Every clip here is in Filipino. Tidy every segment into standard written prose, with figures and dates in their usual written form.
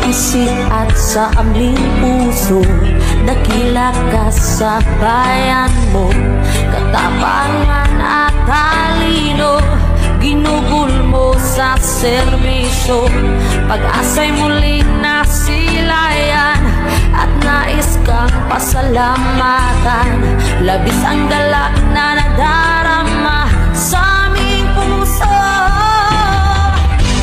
isip at sa amling puso. Dakila ka sa bayan mo, katapangan at talino. Ginugol mo sa serbisyo, pag-asa'y muling nasilayan, at nais kang pasalamatan. Labis ang galak na nadarama sa aming puso.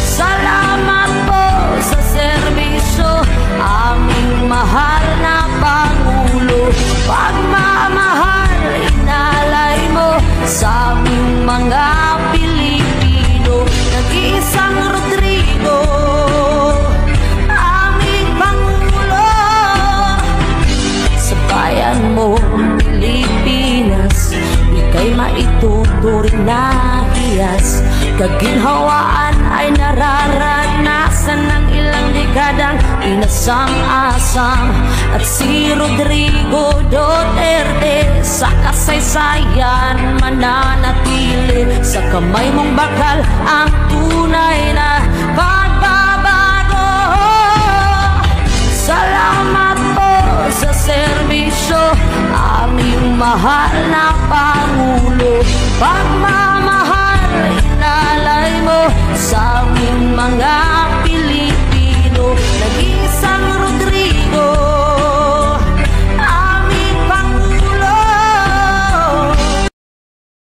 Salamat po sa serbisyo, aming mahal na Pangulo. Pagmamahal inalay mo sa aming mga Pilipino. Nag-iisang Rodrigo, aming Pangulo. Sa bayan mo, Pilipinas, ika'y maituturing na hiyas. Kaginhawaan ay nararanasan ng ilang dekadang inasam-asam. At si Rodrigo Duterte sa kasaysayan mananatili. Sa kamay mong bakal ang tunay na pagbabago. Salamat po sa serbisyo, aming mahal na Pangulo.